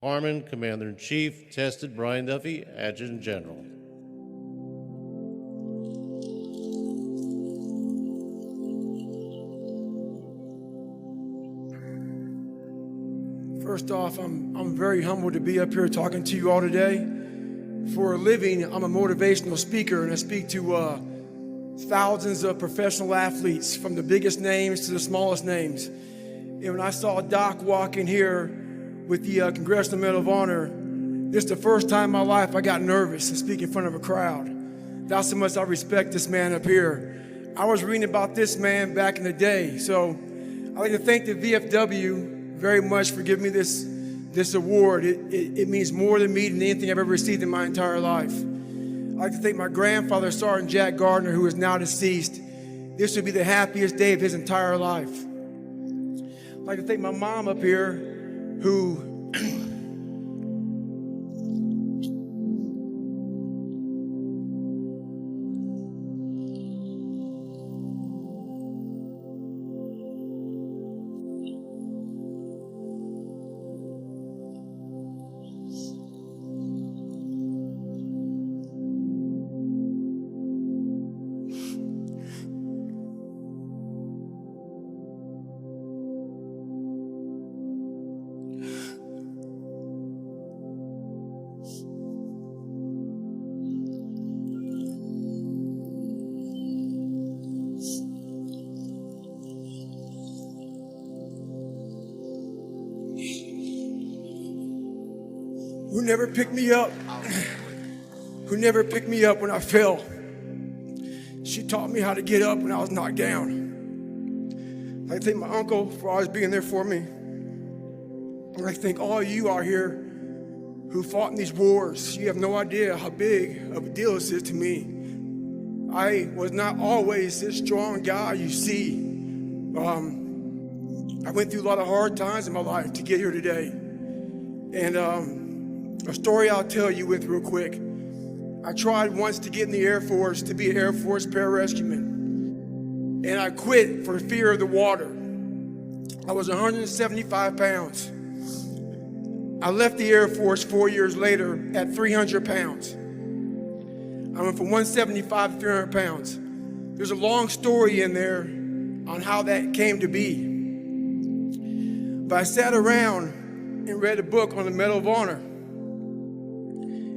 Harmon, Commander-in-Chief. Tested, Brian Duffy, Adjutant General. First off, I'm very humbled to be up here talking to you all today. For a living, I'm a motivational speaker, and I speak to thousands of professional athletes, from the biggest names to the smallest names. And when I saw Doc walk in here with the Congressional Medal of Honor, this is the first time in my life I got nervous to speak in front of a crowd. That's how much I respect this man up here. I was reading about this man back in the day, so I'd like to thank the VFW very much for giving me this award. It means more to me than anything I've ever received in my entire life. I'd like to thank my grandfather, Sergeant Jack Gardner, who is now deceased. This would be the happiest day of his entire life. I'd like to thank my mom up here, who never picked me up, who never picked me up when I fell. She taught me how to get up when I was knocked down. I thank my uncle for always being there for me. And I thank all of you out here who fought in these wars. You have no idea how big of a deal this is to me. I was not always this strong guy you see. I went through a lot of hard times in my life to get here today. And a story I'll tell you with real quick. I tried once to get in the Air Force to be an Air Force pararescueman. And I quit for fear of the water. I was 175 pounds. I left the Air Force 4 years later at 300 pounds. I went from 175 to 300 pounds. There's a long story in there on how that came to be. But I sat around and read a book on the Medal of Honor.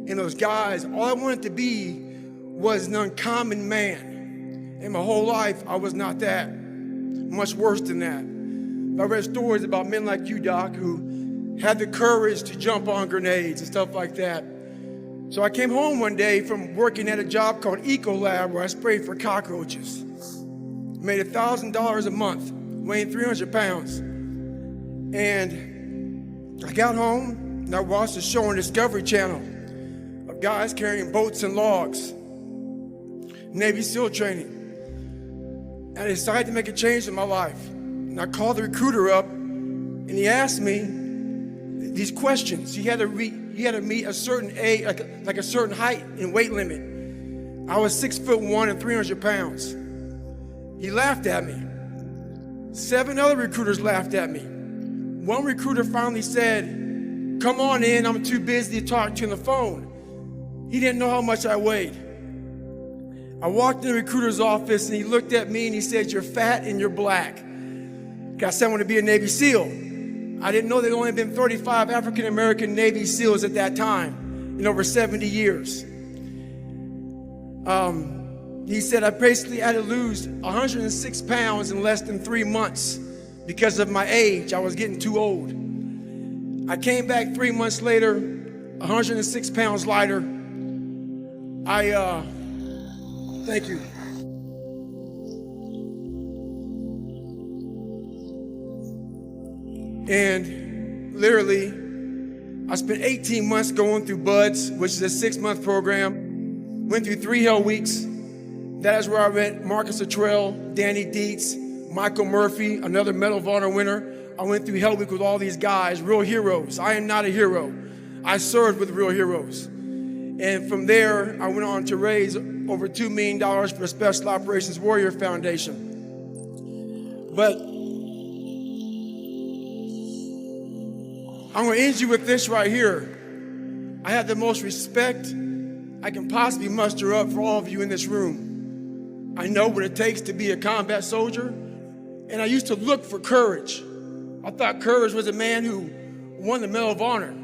And those guys, all I wanted to be was an uncommon man. And my whole life, I was not that. Much worse than that. I read stories about men like you, Doc, who had the courage to jump on grenades and stuff like that. So I came home one day from working at a job called Ecolab, where I sprayed for cockroaches. Made $1,000 a month, weighing 300 pounds. And I got home and I watched a show on Discovery Channel of guys carrying boats and logs, Navy SEAL training. And I decided to make a change in my life. And I called the recruiter up and he asked me these questions. He had to meet a certain age, like a certain height and weight limit. I was 6'1" and 300 pounds. He laughed at me. 7 other recruiters laughed at me. One recruiter finally said, "Come on in, I'm too busy to talk to you on the phone." He didn't know how much I weighed. I walked in the recruiter's office and he looked at me and he said, "You're fat and you're black." I said I want to be a Navy SEAL. I didn't know there had only been 35 African-American Navy SEALs at that time in over 70 years. He said I basically had to lose 106 pounds in less than 3 months because of my age. I was getting too old. I came back 3 months later, 106 pounds lighter. Thank you. And literally, I spent 18 months going through BUDS, which is a 6-month program. Went through 3 hell weeks. That is where I met Marcus Luttrell, Danny Dietz, Michael Murphy, another Medal of Honor winner. I went through hell week with all these guys, real heroes. I am not a hero. I served with real heroes. And from there, I went on to raise over $2 million for the Special Operations Warrior Foundation. But I'm going to end you with this right here. I have the most respect I can possibly muster up for all of you in this room. I know what it takes to be a combat soldier, and I used to look for courage. I thought courage was a man who won the Medal of Honor.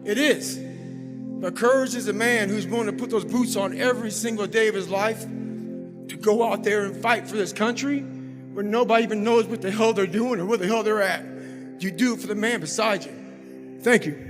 It is. But courage is a man who's willing to put those boots on every single day of his life to go out there and fight for this country where nobody even knows what the hell they're doing or where the hell they're at. You do it for the man beside you. Thank you.